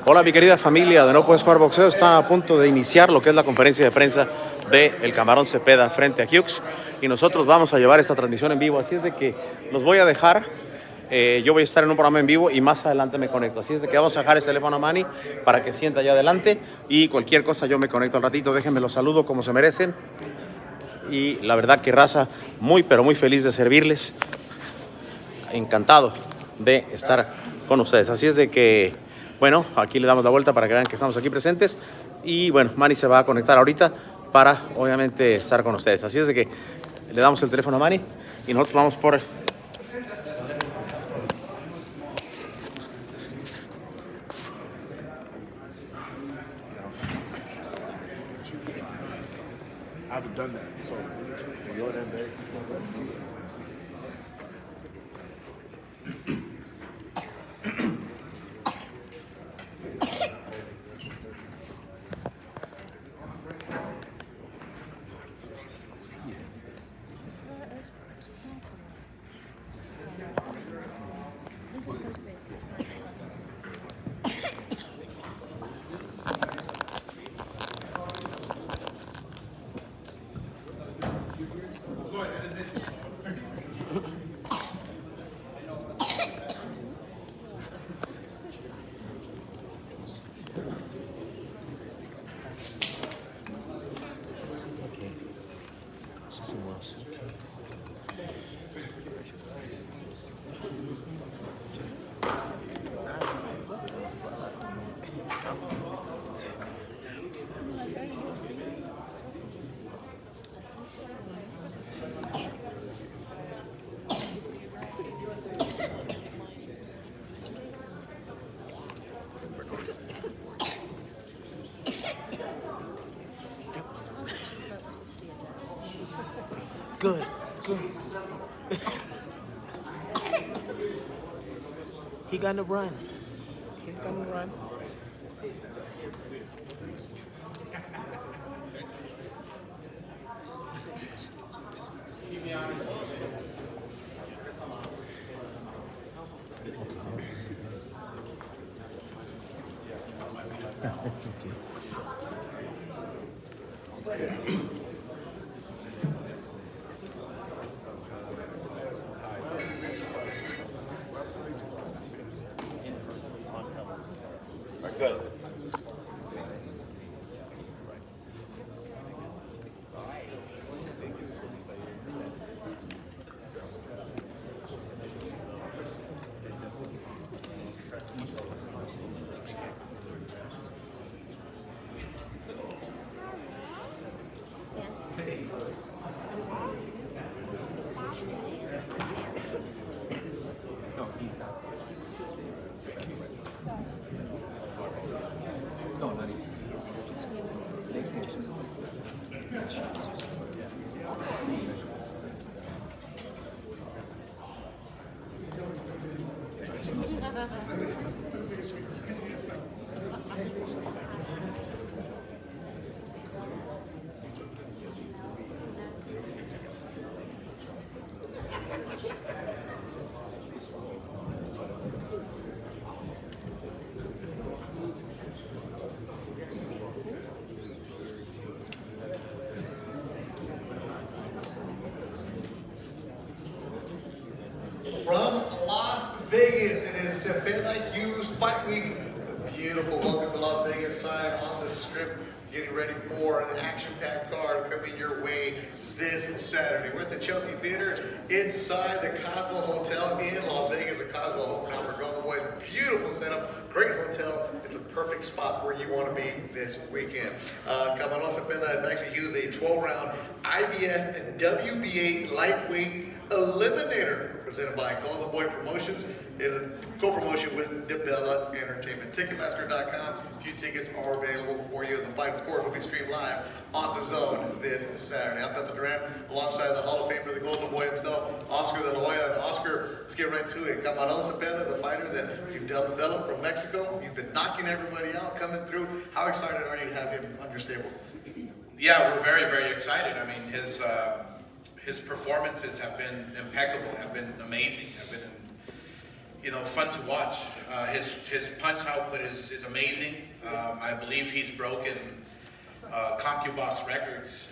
Hola mi querida familia de No Puedes Jugar Boxeo, están a punto de iniciar lo que es la conferencia de prensa de el Camarón Zepeda frente a Hughes y nosotros vamos a llevar esta transmisión en vivo, así es de que los voy a dejar, yo voy a estar en un programa en vivo y más adelante me conecto, así es de que vamos a dejar el teléfono a Manny para que sienta allá adelante y cualquier cosa yo me conecto al ratito, déjenme los saludo como se merecen y la verdad que raza, muy pero muy feliz de servirles, encantado de estar con ustedes, así es de que bueno, aquí le damos la vuelta para que vean que estamos aquí presentes. Y bueno, Manny se va a conectar ahorita para, obviamente, estar con ustedes. Así es de que le damos el teléfono a Manny y nosotros vamos por... Good. He gonna run. He's gonna run. It's okay. Excel. From Las Vegas, it is Zepeda Hughes Fight Week. A beautiful welcome to Las Vegas sign on the strip. Getting ready for an action-packed card coming your way this Saturday. We're at the Chelsea Theater inside the Cosmo Hotel in Las Vegas. The Cosmo Hotel for Golden Boys. Beautiful setup, great hotel. It's a perfect spot where you want to be this weekend. Camarón Zepeda actually used a 12-round IBF and WBA lightweight eliminator presented by Golden Boy Promotions in a co-promotion with Dibdella Entertainment. Ticketmaster.com. A few tickets are available for you. The fight, of course, will be streamed live on the Zone this Saturday. I'm Beth Duran, alongside the Hall of Famer, the Golden Boy himself, Oscar De La Hoya. And Oscar, let's get right to it. Camarón Zepeda, the fighter that you've developed from Mexico. He's been knocking everybody out, coming through. How excited are you to have him on your stable? Yeah, we're very, very excited. I mean, his performances have been impeccable, have been amazing. fun to watch. His punch output is amazing. I believe he's broken CompuBox records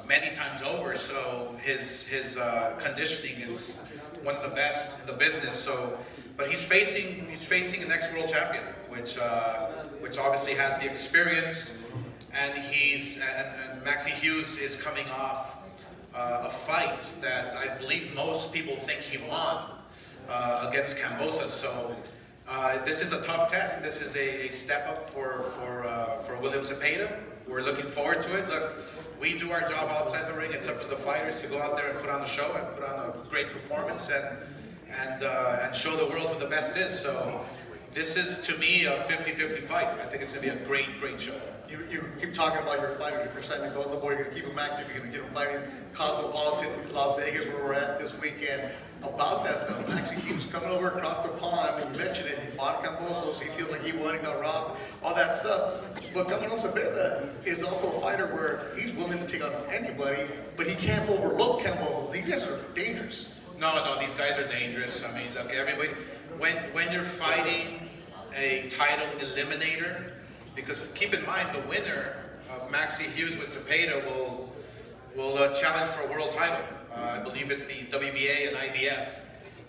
many times over. So his conditioning is one of the best in the business. So, but he's facing an ex-world champion, which obviously has the experience, and Maxie Hughes is coming off a fight that I believe most people think he won against Mendoza. So this is a tough test. This is a step up for William Zepeda. We're looking forward to it. Look, we do our job outside the ring. It's up to the fighters to go out there and put on a show and put on a great performance and show the world what the best is. So this is, to me, a 50-50 fight. I think it's going to be a great show. You keep talking about your fighters. If you're starting to go on the board, you're going to keep them active. You're going to get them fighting Cosmopolitan, Las Vegas, where we're at this weekend. About that, though, actually, he was coming over across the pond. You mentioned it. He fought Camboso, so he feels like he won, he got robbed, all that stuff. But Camarón Zepeda is also a fighter where he's willing to take on anybody, but he can't overlook Camboso. These guys are dangerous. No, these guys are dangerous. I mean, look, everybody, when you're fighting a title eliminator, because keep in mind, the winner of Maxie Hughes with Zepeda will challenge for a world title. I believe it's the WBA and IBF.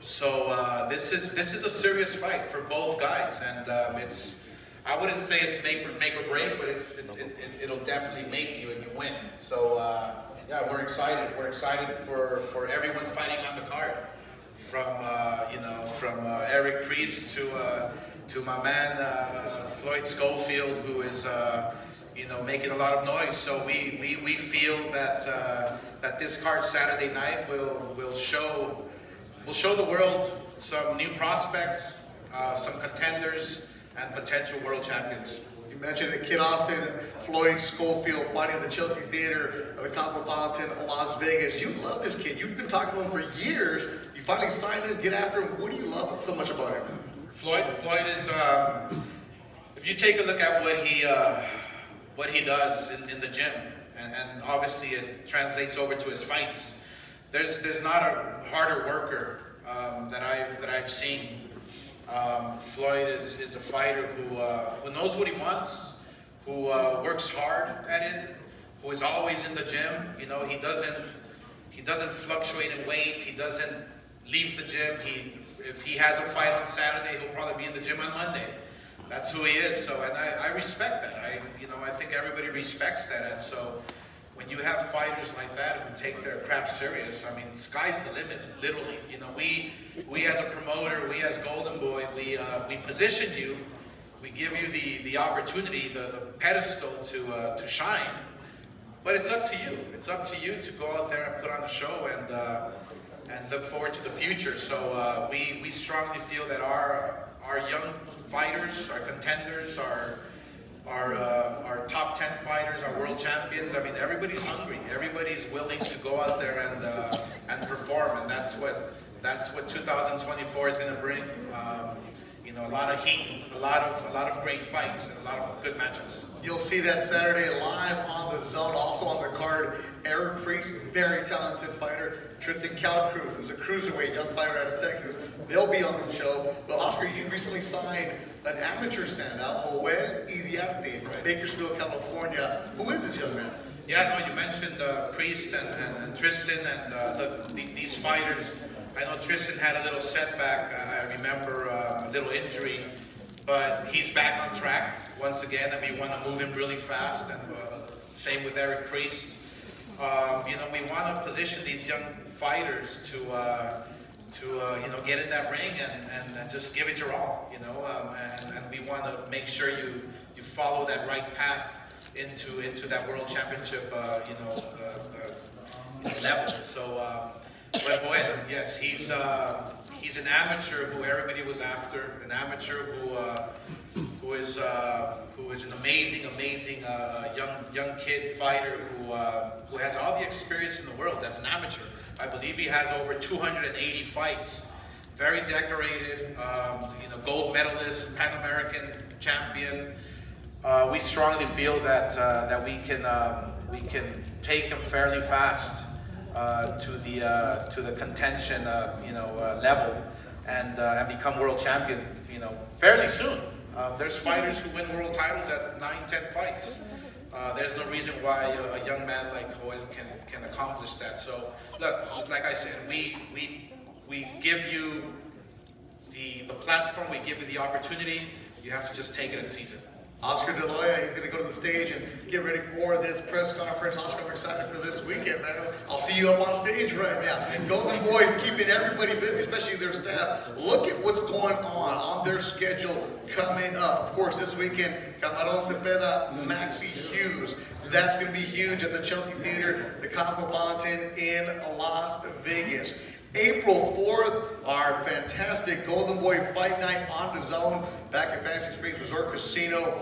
So this is a serious fight for both guys, and I wouldn't say it's make or break, but it'll definitely make you if you win. So yeah, we're excited. We're excited for everyone fighting on the card, from Eric Priest to my man Floyd Schofield, who is making a lot of noise. So we feel that this card Saturday night will show the world some new prospects, some contenders, and potential world champions. You mentioned it, Kid Austin, Floyd Schofield fighting at the Chelsea Theater of the Cosmopolitan, Las Vegas. You love this kid. You've been talking to him for years. You finally signed him, get after him. What do you love so much about him? Floyd is, if you take a look at what he does in the gym, and obviously it translates over to his fights. There's not a harder worker that I've seen. Floyd is a fighter who knows what he wants, who works hard at it, who is always in the gym. He doesn't fluctuate in weight. He doesn't leave the gym. If he has a fight on Saturday, he'll probably be in the gym on Monday. That's who he is. So, and I respect that. I think everybody respects that. And so, when you have fighters like that who take their craft serious, I mean, sky's the limit, literally. We as a promoter, we as Golden Boy, we position you, we give you the opportunity, the pedestal to shine. But it's up to you. It's up to you to go out there and put on a show and look forward to the future. So we strongly feel that our young fighters, our contenders, our top 10 fighters, our world champions. I mean, everybody's hungry. Everybody's willing to go out there and perform, and that's what 2024 is going to bring. A lot of heat, a lot of great fights, and a lot of good matchups. You'll see that Saturday live on the Zone. Also on the card, Eric Priest, very talented fighter. Tristan Calcruz, who's a cruiserweight young fighter out of Texas. They'll be on the show. But Oscar, you recently signed an amateur standout, Joel Idiarte from Bakersfield, California. Who is this young man? Yeah, no, you mentioned Priest and Tristan, and these fighters. I know Tristan had a little setback. I remember a little injury, but he's back on track once again, and we want to move him really fast. And same with Eric Priest. We want to position these young fighters to get in that ring and just give it your all. And we want to make sure you follow that right path into that world championship level. So. But boy, yes, he's an amateur who everybody was after, an amateur who is an amazing young kid fighter who has all the experience in the world. That's an amateur. I believe he has over 280 fights. Very decorated, gold medalist, Pan American champion. We strongly feel that we can take him fairly fast. To the contention level. and become world champion, fairly soon. There's fighters who win world titles at 9-10 fights. There's no reason why a young man like Joel can accomplish that. So look, like I said, we give you the platform, we give you the opportunity. You have to just take it and seize it. Oscar De La Hoya, he's going to go to the stage and get ready for this press conference. Oscar, I'm excited for this weekend, man. I'll see you up on stage right now. And Golden Boy keeping everybody busy, especially their staff. Look at what's going on their schedule coming up. Of course, this weekend, Camarón, Zepeda, Maxi Hughes. That's going to be huge at the Chelsea Theater, the Cosmopolitan in Las Vegas. April 4th, our fantastic Golden Boy Fight Night on the Zone back at Fantasy Springs Resort Casino.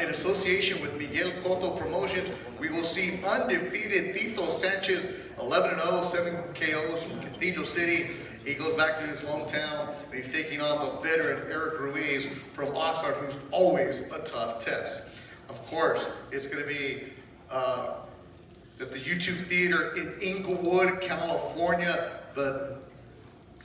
In association with Miguel Cotto Promotions, we will see undefeated Tito Sánchez, 11-0, 7 KOs from Cathedral City. He goes back to his hometown, and he's taking on the veteran Eric Ruiz from Oxnard, who's always a tough test. Of course, it's going to be at the YouTube Theater in Inglewood, California. The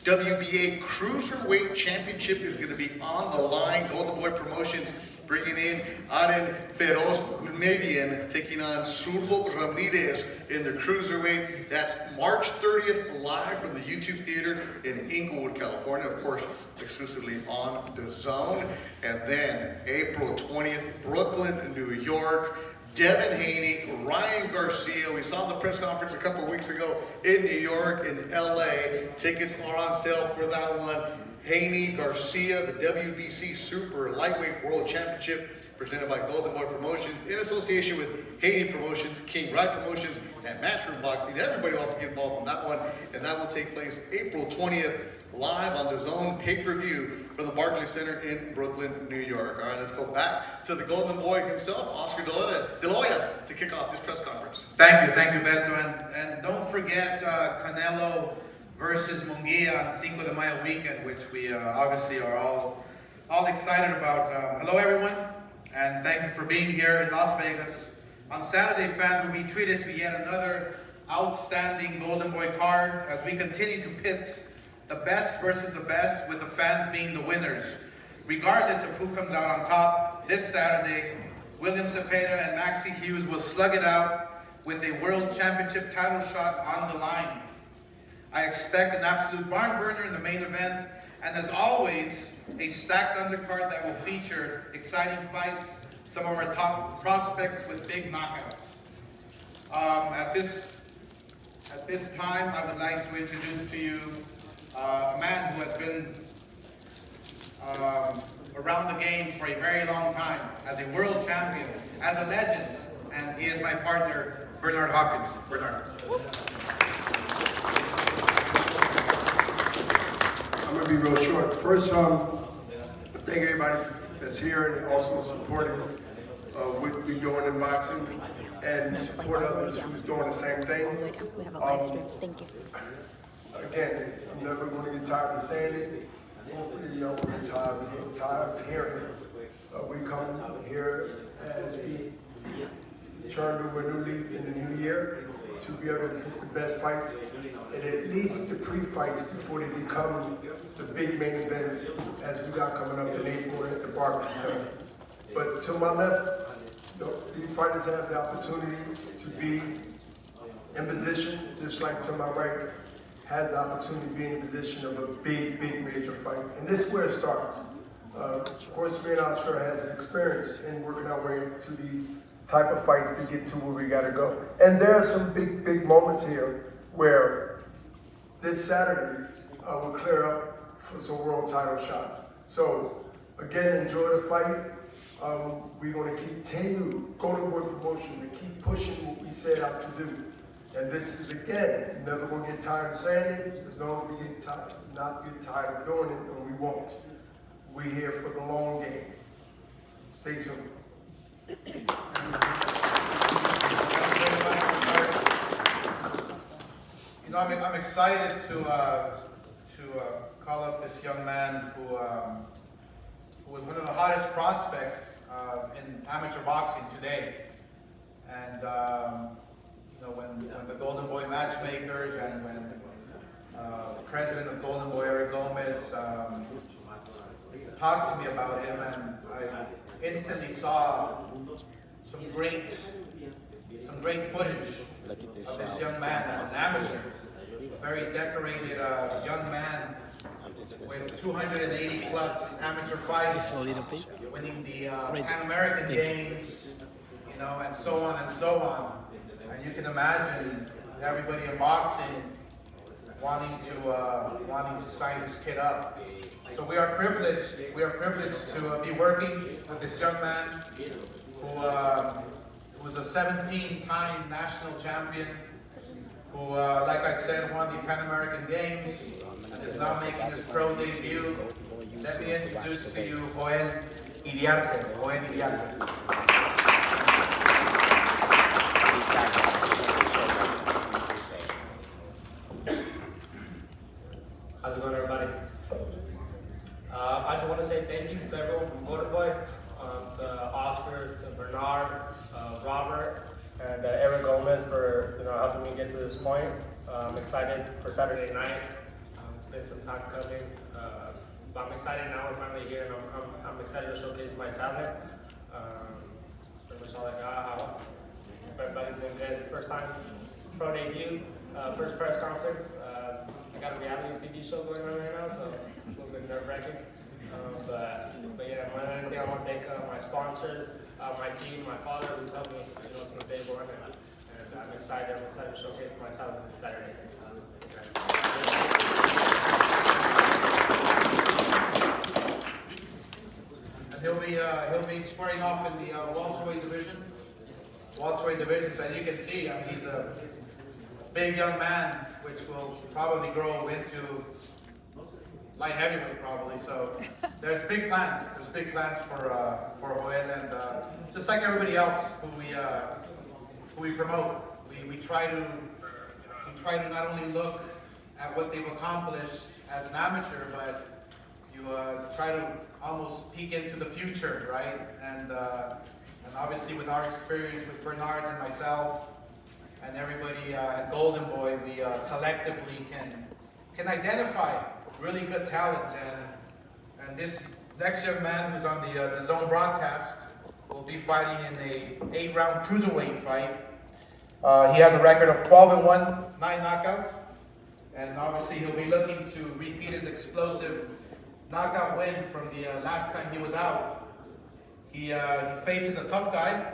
WBA Cruiserweight Championship is going to be on the line. Golden Boy Promotions bringing in Aren Feroz Gulmedian, taking on Zurdo Ramirez in the Cruiserweight. That's March 30th, live from the YouTube Theater in Inglewood, California. Of course, exclusively on the Zone. And then April 20th, Brooklyn, New York. Devin Haney, Ryan Garcia. We saw the press conference a couple of weeks ago in New York and LA. Tickets are on sale for that one. Haney, Garcia, the WBC Super Lightweight World Championship presented by Golden Boy Promotions in association with Haney Promotions, King Ride Promotions, and Matchroom Boxing. Everybody wants to get involved in that one. And that will take place April 20th, live on the Zone pay-per-view from the Barclays Center in Brooklyn, New York. All right, let's go back to the Golden Boy himself, Oscar De La Hoya, to kick off this press conference. Thank you, Beto. And don't forget Canelo versus Munguia on Cinco de Mayo weekend, which we obviously are all excited about. Hello, everyone, and thank you for being here in Las Vegas. On Saturday, fans will be treated to yet another outstanding Golden Boy card as we continue to pit the best versus the best, with the fans being the winners. Regardless of who comes out on top, this Saturday, William Zepeda and Maxi Hughes will slug it out with a World Championship title shot on the line. I expect an absolute barn burner in the main event, and as always, a stacked undercard that will feature exciting fights, some of our top prospects with big knockouts. At this time, I would like to introduce to you a man who has been around the game for a very long time, as a world champion, as a legend, and he is my partner, Bernard Hopkins. Bernard. I'm going to be real short. First, thank everybody that's here and also supporting what we're doing in boxing and support others who's doing the same thing. We have a live stream. Thank you. Again, I'm never going to get tired of saying it. Hopefully y'all will get tired of hearing it. We come here as we turn over a new leaf in the new year to be able to get the best fights, and at least the pre-fights before they become the big main events as we got coming up in April at the Barclays Center. But to my left, these fighters have the opportunity to be in position, just like to my right, has the opportunity to be in position of a big major fight. And this is where it starts. Of course, me and Oscar has experience in working our way to these type of fights to get to where we gotta go. And there are some big moments here where this Saturday will clear up for some world title shots. So again, enjoy the fight. We're gonna continue Golden Boy Promotion to keep pushing what we set out to do. And this is, again, never gonna get tired of saying it, as long as we not get tired of doing it, and we won't. We're here for the long game. Stay tuned. I'm excited to call up this young man who was one of the hottest prospects in amateur boxing today. And when the Golden Boy matchmakers and when president of Golden Boy, Eric Gomez, talked to me about him, and I instantly saw some great footage of this young man as an amateur. A very decorated young man with 280 plus amateur fights, winning the Pan American Games, you know, and so on and so on. And you can imagine everybody in boxing wanting to sign this kid up. So we are privileged to be working with this young man who was a 17-time national champion, who, like I said, won the Pan American Games and is now making his pro debut. Let me introduce to you Joel Iriarte. How's it going, everybody? I just want to say thank you to everyone from Golden Boy, to Oscar, to Bernard, Robert, and Eric Gomez for helping me get to this point. I'm excited for Saturday night. It's been some time coming, but I'm excited now. We're finally here, and I'm excited to showcase my talent. That's pretty much all I got. I hope everybody's doing good. First time pro debut, first press conference. I got a reality TV show going on right now, so a little bit nerve-wracking. But yeah, more than anything, I want to thank my sponsors, my team, my father, who's helped me since day one, and I'm excited to showcase my talent this Saturday. And he'll be squaring off in the welterweight division. So as you can see, I mean, he's a big young man, which will probably grow into light heavyweight probably. So there's big plans. For Joel, and just like everybody else who we promote, we try to not only look at what they've accomplished as an amateur, but you try to almost peek into the future, right? And obviously with our experience with Bernard and myself and everybody at Golden Boy, we collectively can identify really good talent, and this next young man who's on the Zone broadcast will be fighting in a 8-round cruiserweight fight. He has a record of 12-1, 9 knockouts, and obviously he'll be looking to repeat his explosive knockout win from the last time he was out. He faces a tough guy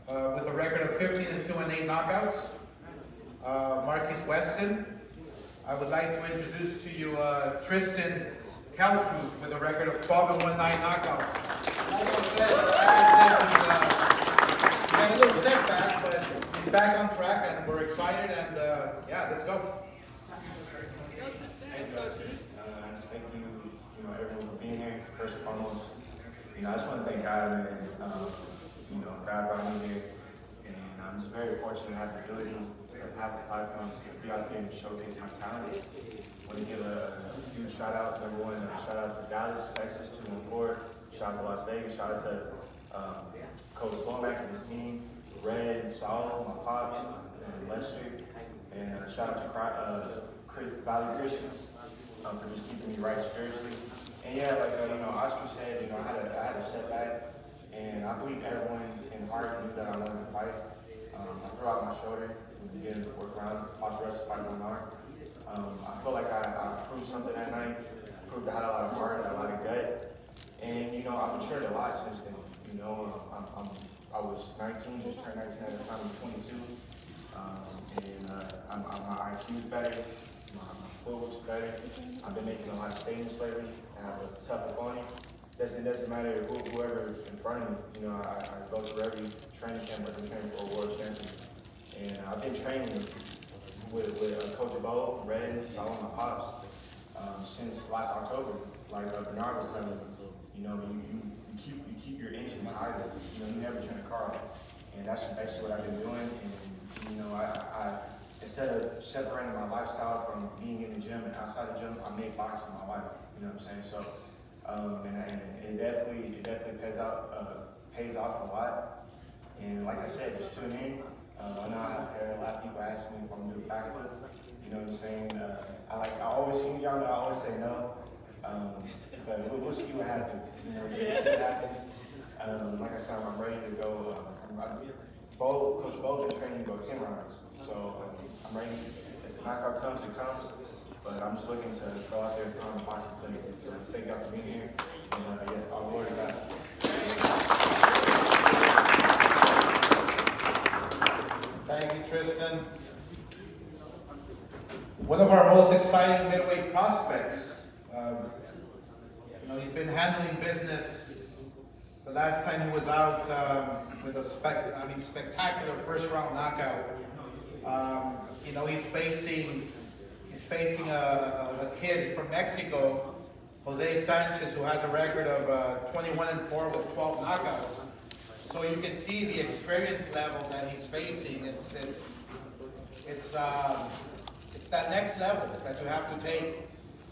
with a record of 15-2 and 8 knockouts, Marquis Weston. I would like to introduce to you Tristan Calcruz with a record of 12-1, 9 knockouts. Like I said, he had a little setback, but he's back on track, and we're excited, and yeah, let's go. Thank you, guys. I just thank you, everyone for being here. First and foremost, I just want to thank God, man. God brought me here, and I'm just very fortunate to have the ability to have the platform to be out there and showcase my talent. I want to give a huge shout out, number one, shout out to Dallas, Texas, 214. Shout out to Las Vegas. Shout out to Coach Womack and his team, Red, Saul, my pops, and Lester, and shout out to Valley Christians for just keeping me right spiritually. And yeah, like Oscar said, I had a setback, and I believe everyone in heart knew that I wanted to fight. I threw out my shoulder in the beginning of the 4th round, fought the rest of the fight with my arm. I feel like I proved something that night, proved I had a lot of heart, a lot of gut, and I've matured a lot since then. I was 19, just turned 19 at the time, I'm 22, and my IQ's better, my footwork's better. I've been making a lot of statements lately. I have a tough opponent. It doesn't matter whoever's in front of me. I go through every training camp like I'm training for a world champion. And I've been training with Coach Bo, Red, Saul, my pops, since last October. Like Bernard was telling me, you keep your engine idle. You never turn the car off. And that's basically what I've been doing. And I instead of separating my lifestyle from being in the gym and outside the gym, I made boxing my life. You know what I'm saying? So, and it definitely pays off a lot. And like I said, just tune in, I know I have hair. A lot of people ask me if I'm gonna do a backflip. You know what I'm saying? I always, y'all know, I always say no. But we'll see what happens. You know, see what happens. Like I said, I'm ready to go. Coach Bo been training to go 10 rounds. So I'm ready. If the knockout comes, it comes. But I'm just looking to go out there and pound the box and play. So just thank y'all for being here. And yeah, I'll glory to God. Thank you, Tristan. One of our most exciting middleweight prospects. He's been handling business. The last time he was out with a spectacular first round knockout. He's facing a kid from Mexico, Jose Sánchez, who has a record of 21-4 with 12 knockouts. So you can see the experience level that he's facing. It's that next level that you have to take,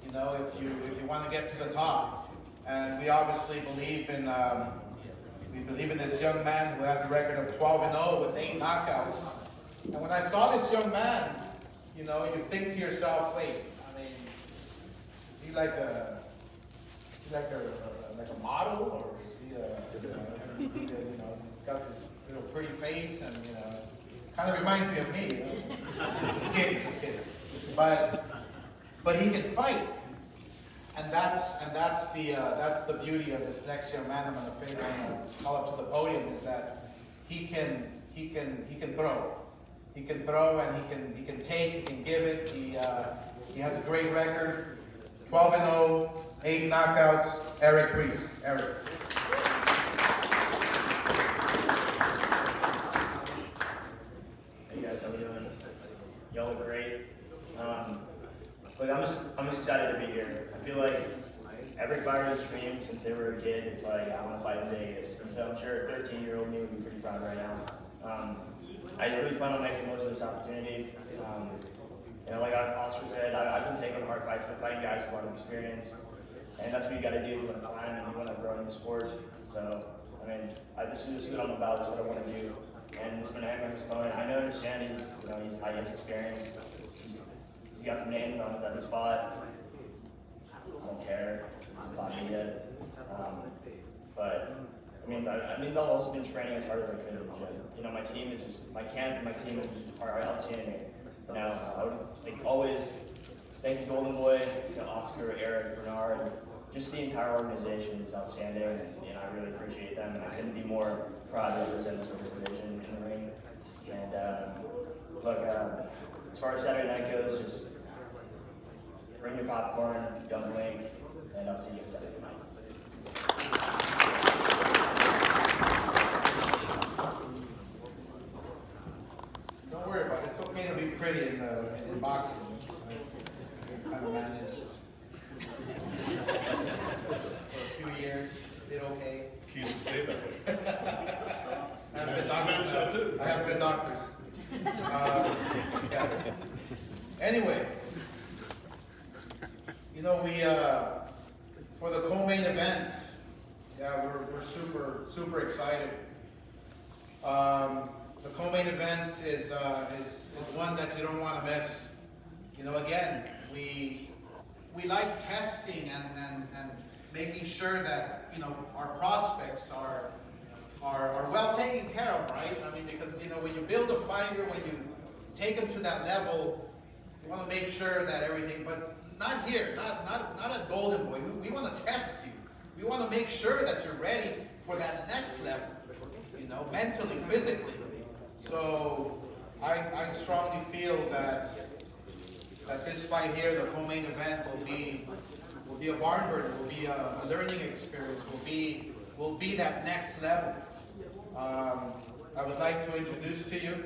if you want to get to the top. And we obviously believe in this young man who has a record of 12-0 with 8 knockouts. And when I saw this young man, you think to yourself, wait, is he like a model, or is he he's got this little pretty face, and it kind of reminds me of me. Just kidding. But he can fight, and that's the beauty of this next young man I'm going to call up to the podium, is that he can throw. He can throw, and he can take, he can give it. He has a great record, 12-0, 8 knockouts. Eric Priest. Eric. Hey guys, how we doing? Y'all look great. Look, I'm just excited to be here. I feel like every fighter's dream since they were a kid, it's like, I want to fight in Vegas. And so I'm sure a 13-year-old me would be pretty proud right now. I really plan on making the most of this opportunity. Like Oscar said, I've been taking hard fights, but fighting guys with a lot of experience. And that's what you got to do if you want to climb and you want to grow in the sport. So, this is what I'm about, this is what I want to do. And it's been a heck of an opponent. I understand he's high experience. He's got some names on that he's fought. I don't care. He's fought me yet. But it means I've also been training as hard as I could in the gym. My team is my team are outstanding. I would always thank the Golden Boy, Oscar, Eric, Bernard, just the entire organization is outstanding, and I really appreciate them. And I couldn't be more proud to represent this organization in the ring. And as far as Saturday night goes, just bring your popcorn, don't blink, and I'll see you Saturday night. Don't worry about it. It's okay to be pretty in boxing. Kind of managed for a few years. Did okay. Keep it stay that way. I have good doctors. I have good doctors. Yeah. Anyway, we for the co-main event, we're super excited. The co-main event is one that you don't want to miss. Again, we like testing and making sure that our prospects are well taken care of, right? Because when you build a fighter, when you take them to that level, you want to make sure that everything. But not here, not at Golden Boy. We want to test you. We want to make sure that you're ready for that next level. Mentally, physically. So I strongly feel that this fight here, the co-main event, will be a barn burner, will be a learning experience, will be that next level. I would like to introduce to you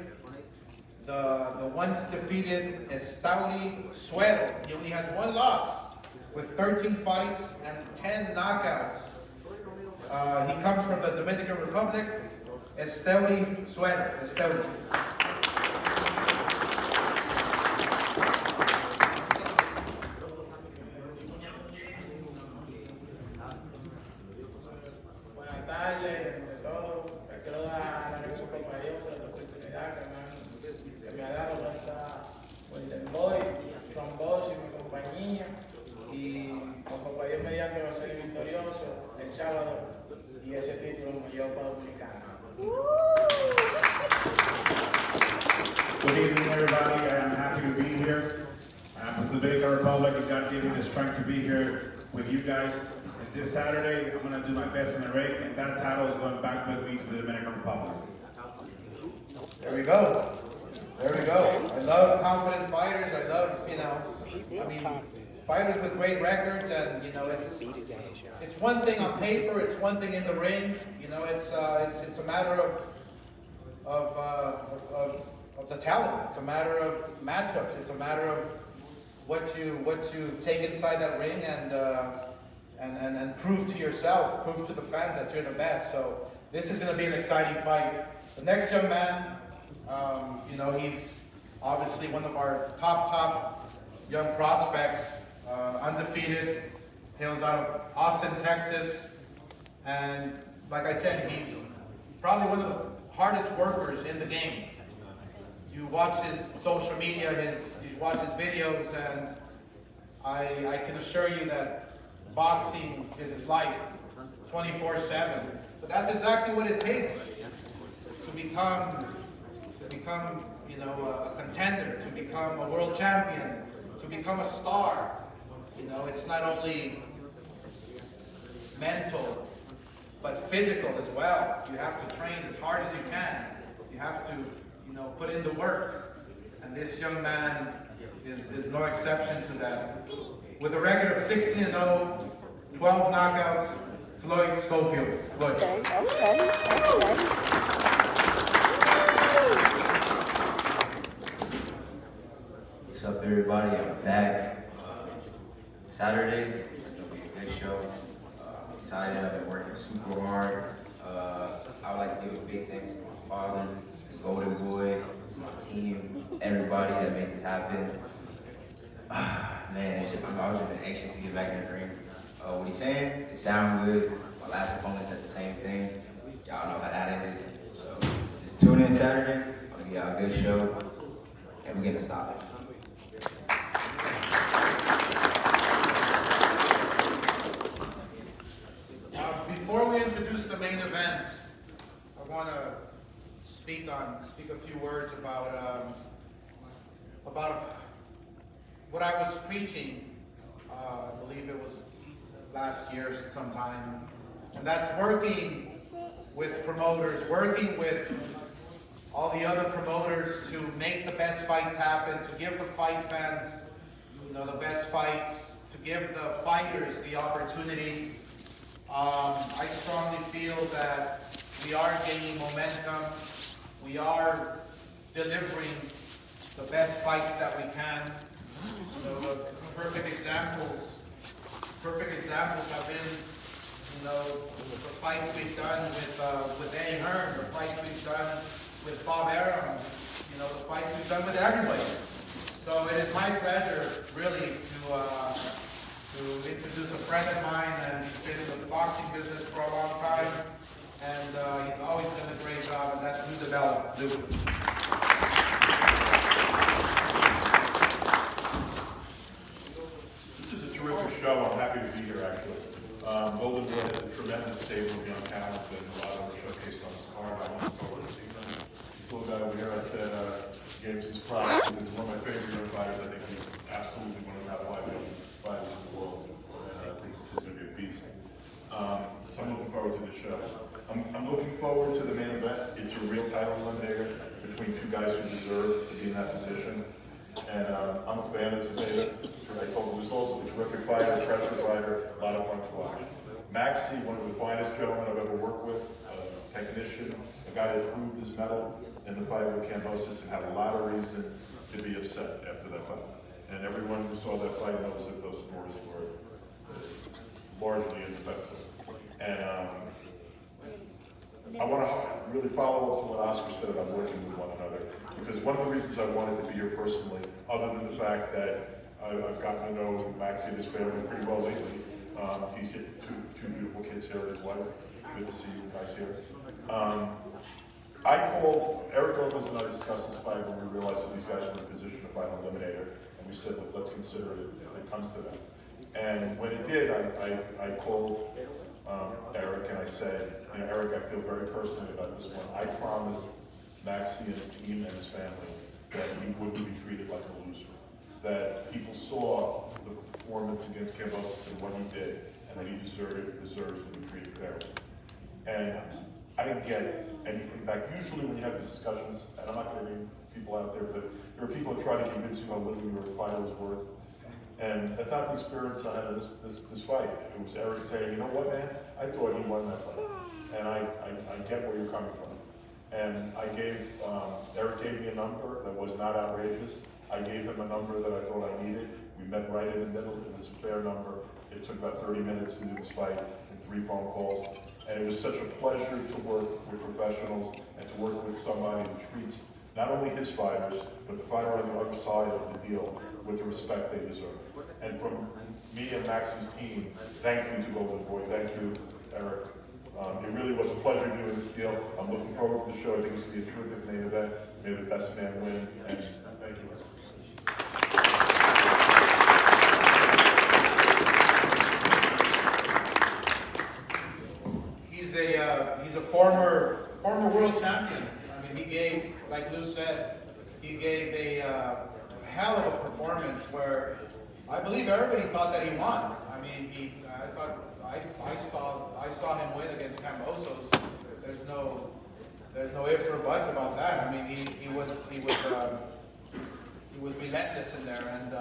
the once defeated Estauri Suero. He only has 1 loss with 13 fights and 10 knockouts. He comes from the Dominican Republic. Estauri Suero. Estauri. Buenas tardes, ante todo, quiero dar las gracias a su compañero por la oportunidad oportunidad que me ha dado esta Golden Boy, John Boss y mi compañía. Y con papá Dios mediante va a ser victorioso el sábado y ese título me lleva para Dominicana. Good evening, everybody. I am happy to be here. I'm from the Dominican Republic, and God gave me the strength to be here with you guys. And this Saturday, I'm going to do my best in the ring, and that title is going back with me to the Dominican Republic. There we go. There we go. I love confident fighters. I love, fighters with great records, and it's one thing on paper, it's one thing in the ring. It's a matter of the talent. It's a matter of matchups. It's a matter of what you take inside that ring and prove to yourself, prove to the fans that you're the best. So this is going to be an exciting fight. The next young man, he's obviously one of our top young prospects, undefeated, hails out of Austin, Texas, and like I said, he's probably one of the hardest workers in the game. You watch his social media, you watch his videos, and I can assure you that boxing is his life, 24/7. But that's exactly what it takes to become a contender, to become a world champion, to become a star. It's not only mental, but physical as well. You have to train as hard as you can. You have to, put in the work. And this young man is no exception to that. With a record of 16-0, 12 knockouts, Floyd Schofield. Floyd. Okay. What's up, everybody? I'm back. Saturday, it's gonna be a good show. I'm excited. I've been working super hard. I would like to give a big thanks to my father, to Golden Boy, to my team, everybody that made this happen. Man, I was just been anxious to get back in the ring. What he's saying, it sounds good. My last opponent said the same thing. Y'all know how that ended. So just tune in Saturday. I'm gonna give y'all a good show, and we're gonna stop it. Before we introduce the main event, I want to speak a few words about what I was preaching. I believe it was last year sometime, and that's working with promoters, working with all the other promoters to make the best fights happen, to give the fight fans, the best fights, to give the fighters the opportunity. I strongly feel that we are gaining momentum. We are delivering the best fights that we can. The perfect examples have been, the fights we've done with Eddie Hearn, the fights we've done with Bob Arum, the fights we've done with everybody. So it is my pleasure, really, to introduce a friend of mine, and he's been in the boxing business for a long time, and he's always done a great job, and that's Lou DeBella. Lou. This is a terrific show. I'm happy to be here, actually. Golden Boy has a tremendous stable of young talent, and a lot of them are showcased on his card. I want to forward to see them. This little guy over here, I said, James is proud. He's one of my favorite young fighters. I think he's absolutely one of the top 5 young fighters in the world. And I think he's going to be a beast. So I'm looking forward to the show. I'm looking forward to the main event. It's a real title eliminator between two guys who deserve to be in that position. And I'm a fan of Zepeda. I told him he was also a terrific fighter, a pressure fighter, a lot of fun to watch. Maxie, one of the finest gentlemen I've ever worked with, a technician, a guy that proved his mettle in the fight with Cambosis and had a lot of reason to be upset after that fight. And everyone who saw that fight knows that those scores were largely indefensible. And I want to really follow up to what Oscar said about working with one another, because one of the reasons I wanted to be here personally, other than the fact that I've gotten to know Maxie and his family pretty well lately. He's hit two beautiful kids here and his wife. Good to see you guys here. I called, Eric Gomez and I discussed this fight when we realized that these guys were in a position to fight an eliminator, and we said, look, let's consider it if it comes to that. And when it did, I called Eric and I said, you know, Eric, I feel very personally about this one. I promised Maxie and his team and his family that he wouldn't be treated like a loser. That people saw the performance against Cambosos and what he did, and that he deserves to be treated fairly. And I didn't get anything back. Usually when you have these discussions, and I'm not going to name people out there, but there are people that try to convince you how little your fighter is worth. And that's not the experience I had in this fight. It was Eric saying, you know what, man, I thought he won that fight. And I get where you're coming from. And I gave, Eric gave me a number that was not outrageous. I gave him a number that I thought I needed. We met right in the middle. It was a fair number. It took about 30 minutes to do this fight and 3 phone calls. And it was such a pleasure to work with professionals and to work with somebody who treats not only his fighters, but the fighter on the other side of the deal with the respect they deserve. And from me and Max's team, thank you to Golden Boy. Thank you, Eric. It really was a pleasure doing this deal. I'm looking forward to the show. I think it's going to be a terrific main event. May the best man win. And thank you. He's a former world champion. I mean, he gave, like Lou said, he gave a hell of a performance where I believe everybody thought that he won. I mean, I saw him win against Cambosos. There's no ifs or buts about that. I mean, he was relentless in there, and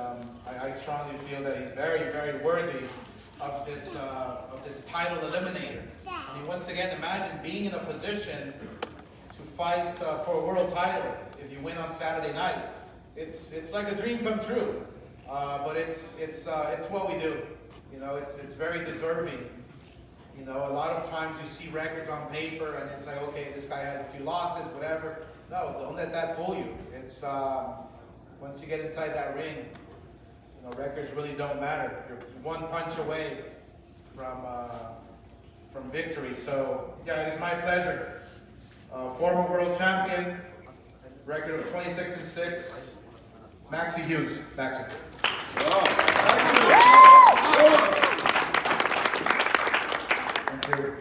I strongly feel that he's very, very worthy of this title eliminator. I mean, once again, imagine being in a position to fight for a world title if you win on Saturday night. It's like a dream come true, but it's what we do. You know, it's very deserving. You know, a lot of times you see records on paper and it's like, okay, this guy has a few losses, whatever. No, don't let that fool you. It's once you get inside that ring, you know, records really don't matter. You're one punch away from victory. So yeah, it is my pleasure. Former world champion, record of 26-6, Maxie Hughes. Maxie. Thank you.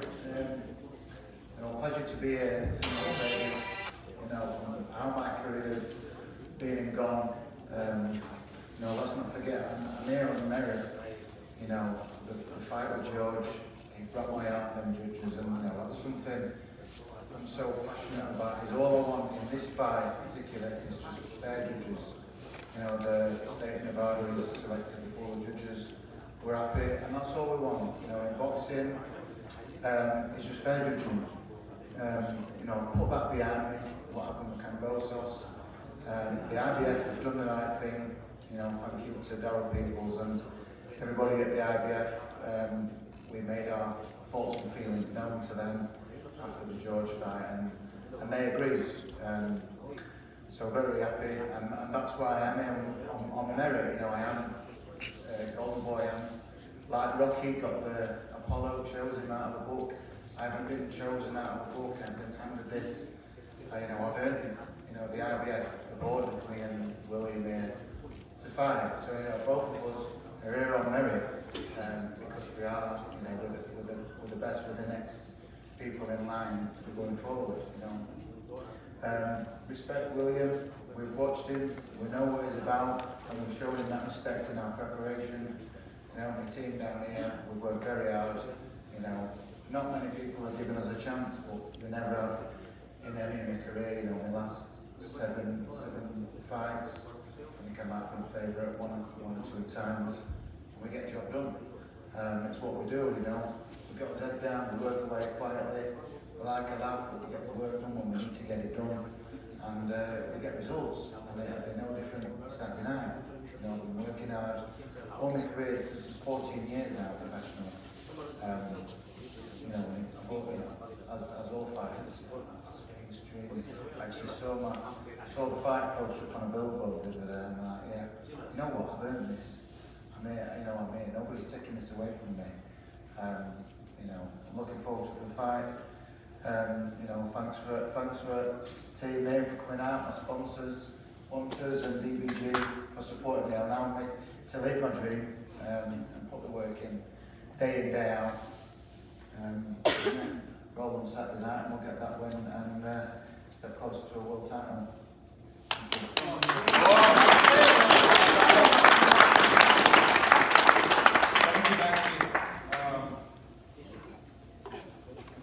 Pleasure to be here in Las Vegas. You know, from how my career has been and gone. You know, let's not forget, I'm here on merit. You know, the fight with George, he brought my out them judges, and you know, that's something I'm so passionate about. Is all I want in this fight, in particular, is just fair judges. You know, the state of Nevada has selected the pool of judges. We're happy, and that's all we want. You know, in boxing, it's just fair judging. You know, put that behind me. What happened with Cambosos? The IBF have done the right thing. You know, thank you to Darryl Peoples and everybody at the IBF. We made our thoughts and feelings known to them after the George fight, and they agreed. So very happy, and that's why I am here on merit. You know, I am Golden Boy. I'm like Rocky, got the Apollo chosen out of the book. I haven't been chosen out of the book. I've been handed this. You know, I've earned it. You know, the IBF have ordered me and William here to fight. So you know, both of us are here on merit because we are, you know, with the best, with the next people in line to be going forward. You know, respect William. We've watched him. We know what he's about, and we've shown him that respect in our preparation. You know, my team down here, we've worked very hard. You know, not many people have given us a chance, but they never have in any of my career. You know, my last seven fights, I think I might have been favourite one or two times. We get the job done. It's what we do, you know. We got our head down, we work away quietly. We like a laugh, but we get the work done when we need to get it done. And we get results. And it'll be no different Saturday night. You know, I've been working hard. All my career, this is 14 years now professionally. You know, I hope, you know, as all fighters, Las Vegas training. I actually saw the fight post up on a billboard the other day, and I'm like, yeah, you know what, I've earned this. I'm here, you know, I'm here. Nobody's taking this away from me. You know, I'm looking forward to the fight. You know, thanks for Team A for coming out, my sponsors, Hunters and DBG for supporting me. I'll now make to live my dream and put the work in day out. Roll on Saturday night and we'll get that win and step closer to a world title. Thank you, Maxi.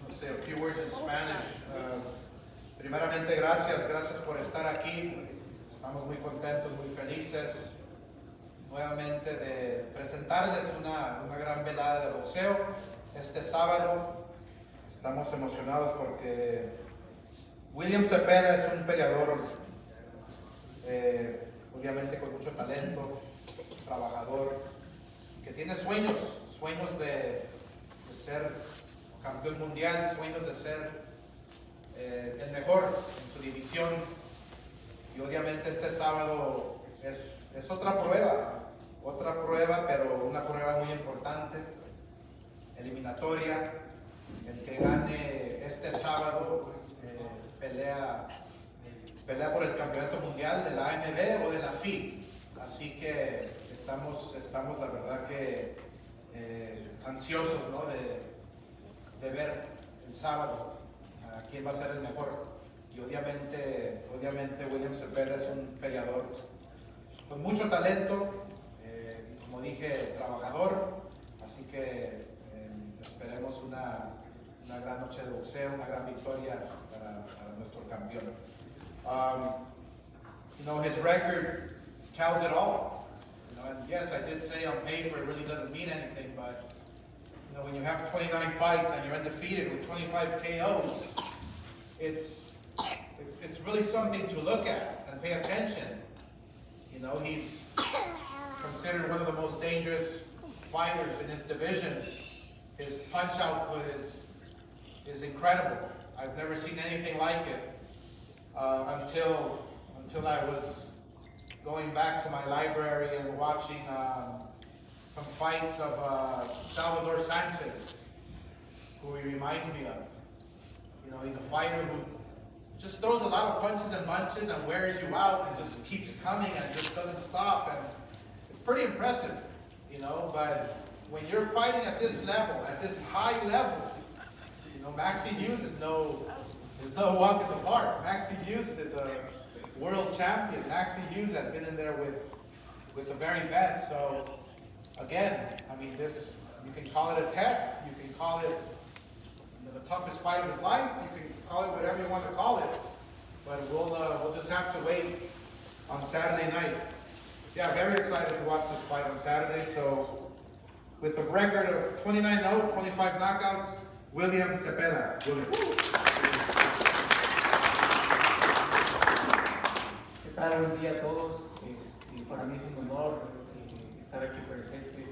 I'll say a few words in Spanish. Primeramente, gracias por estar aquí. Estamos muy contentos, muy felices nuevamente de presentarles una gran velada de boxeo este sábado. Estamos emocionados porque William Zepeda es un peleador obviamente con mucho talento, trabajador, que tiene sueños de ser campeón mundial, sueños de ser el mejor en su división. Y obviamente este sábado es otra prueba, pero una prueba muy importante, eliminatoria. El que gane este sábado pelea por el campeonato mundial de la AMB o de la FI. Así que estamos la verdad que ansiosos, ¿no? de ver el sábado a quién va a ser el mejor. Y obviamente William Zepeda es un peleador con mucho talento, y como dije, trabajador. Así que esperemos una gran noche de boxeo, una gran victoria para nuestro campeón. You know, his record tells it all. You know, and yes, I did say on paper it really doesn't mean anything, but you know, when you have 29 fights and you're undefeated with 25 KOs, it's really something to look at and pay attention. You know, he's considered one of the most dangerous fighters in his division. His punch output is incredible. I've never seen anything like it until I was going back to my library and watching some fights of Salvador Sánchez, who he reminds me of. You know, he's a fighter who just throws a lot of punches and bunches and wears you out and just keeps coming and just doesn't stop, and it's pretty impressive, you know. But when you're fighting at this level, at this high level, you know, Maxi Hughes is no walk in the park. Maxi Hughes is a world champion. Maxi Hughes has been in there with the very best. So again, I mean, this, you can call it a test, you can call it, you know, the toughest fight of his life, you can call it whatever you want to call it, but we'll just have to wait on Saturday night. Yeah, very excited to watch this fight on Saturday. So with a record of 29-0, 25 knockouts, William Zepeda. William. ¿Qué tal? Buen día a todos. Para mí es un honor estar aquí presente,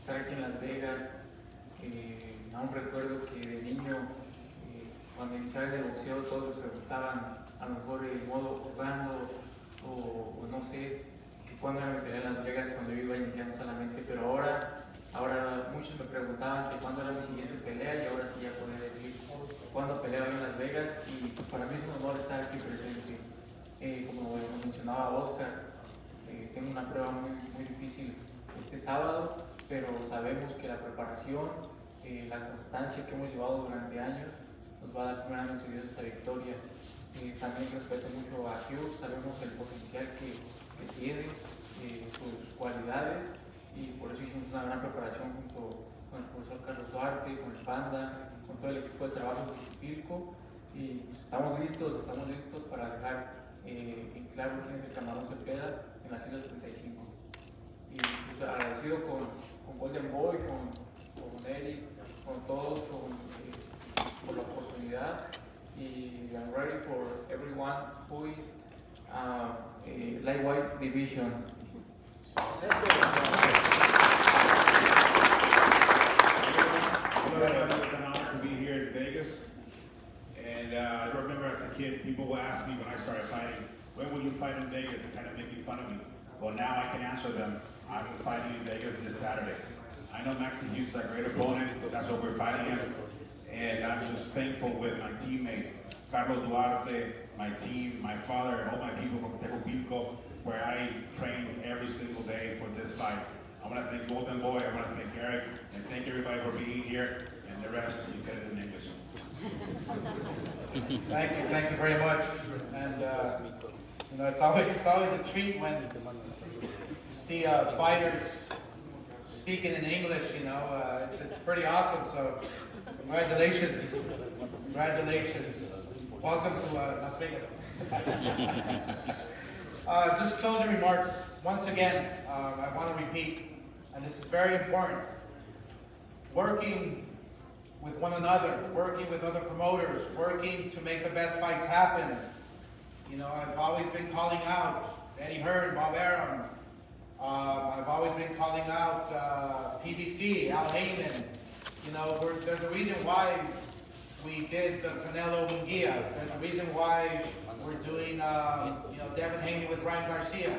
estar aquí en Las Vegas. Aún recuerdo que de niño, cuando iniciaba el boxeo, todos me preguntaban, a lo mejor el modo jugando, o no sé, cuándo era mi pelea en Las Vegas, cuando yo iba iniciando solamente, pero ahora muchos me preguntaban que cuándo era mi siguiente pelea, y ahora sí ya puedo decir cuándo peleaba yo en Las Vegas, y para mí es un honor estar aquí presente. Como mencionaba Oscar, tengo una prueba muy difícil este sábado, pero sabemos que la preparación, la constancia que hemos llevado durante años nos va a dar primeramente Dios esa victoria. También respeto mucho a Hughes, sabemos el potencial que tiene, sus cualidades, y por eso hicimos una gran preparación junto con el profesor Carlos Duarte, con el Panda, con todo el equipo de trabajo de Chipilco, y estamos listos para dejar en claro quién es el Camarón Zepeda en la 135. Y pues, agradecido con Golden Boy, con Eric, con todos, por la oportunidad, y I'm ready for everyone who is lightweight division. Hello, everybody. It's an honor to be here in Vegas. And I remember as a kid, people would ask me when I started fighting, when will you fight in Vegas? Kind of making fun of me. Well, now I can answer them. I'm fighting in Vegas this Saturday. I know Maxi Hughes is a great opponent. That's what we're fighting him. And I'm just thankful with my teammate, Carlos Duarte, my team, my father, all my people from Tejupilco, where I train every single day for this fight. I want to thank Golden Boy, I want to thank Eric, and thank everybody for being here, and the rest, he said it in English. Thank you very much. And you know, it's always a treat when you see fighters speaking in English. You know, it's pretty awesome. So congratulations, welcome to Las Vegas. Just closing remarks. Once again, I want to repeat, and this is very important. Working with one another, working with other promoters, working to make the best fights happen. You know, I've always been calling out Eddie Hearn, Bob Arum. I've always been calling out PBC, Al Heyman. You know, there's a reason why we did the Canelo Munguia. There's a reason why we're doing, you know, Devin Haney with Ryan Garcia.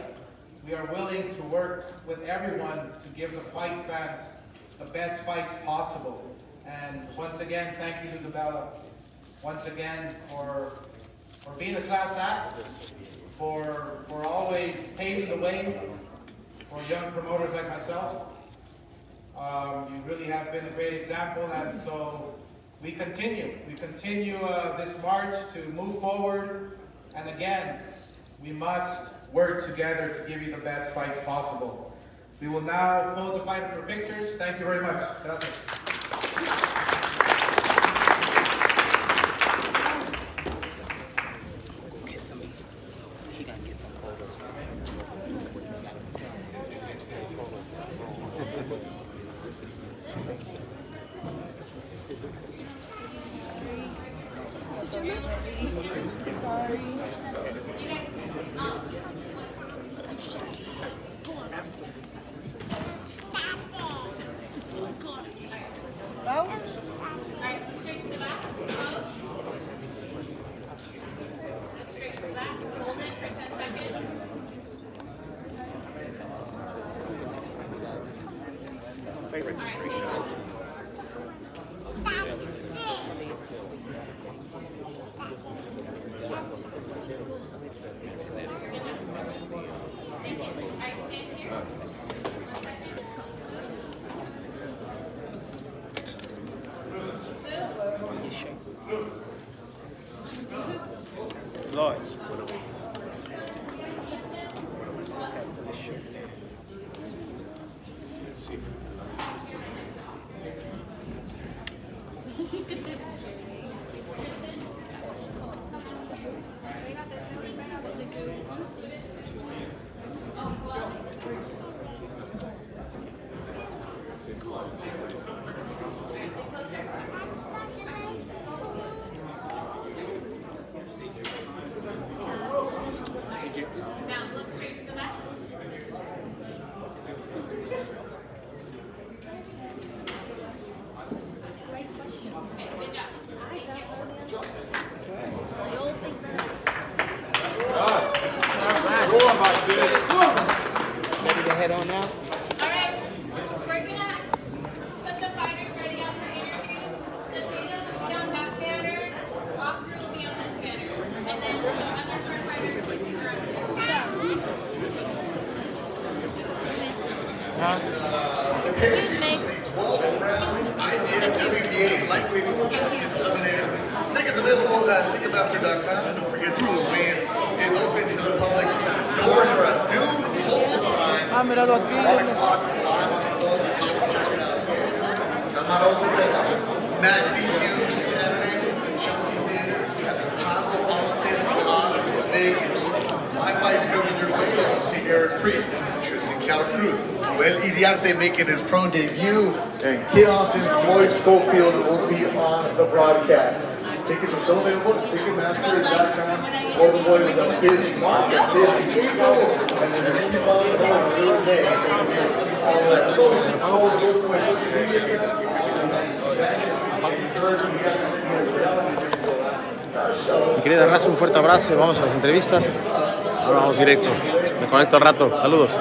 We are willing to work with everyone to give the fight fans the best fights possible. And once again, thank you to Bella. Once again, for being a class act, for always paving the way for young promoters like myself. You really have been a great example, and so we continue this march to move forward. And again, we must work together to give you the best fights possible. We will now close the fight for pictures. Thank you very much. Gracias. Ready to head on now? All right, we're gonna put the fighters ready out for interviews. Zepeda will be on that banner. Oscar will be on this banner, and then the other four fighters will be Excuse me. The 12-round IBF lightweight world champions eliminator. Tickets available at Ticketmaster.com. And don't forget to weigh-in is open to the public. Doors are at noon local time. 1 o'clock live on the phone. Check it out here. Camarón, Zepeda. Nancy Hughes Saturday at the Chelsea Theater at the Cosmopolitan Las Vegas. My fight's coming your way. You'll also see Eric Priest, Tristan Calcruz, Joel Iriarte making his pro debut, and Kid Austin, Floyd Schofield will be on the broadcast. Tickets are still available at Ticketmaster.com. Golden Boy with a busy March, a busy April, and then there's 2 months on through May. So you'll be able to see all that. Follow the Golden Boy social media accounts, Mi querida raza, un fuerte abrazo. Vamos a las entrevistas. Ahora vamos directo. Me conecto al rato. Saludos.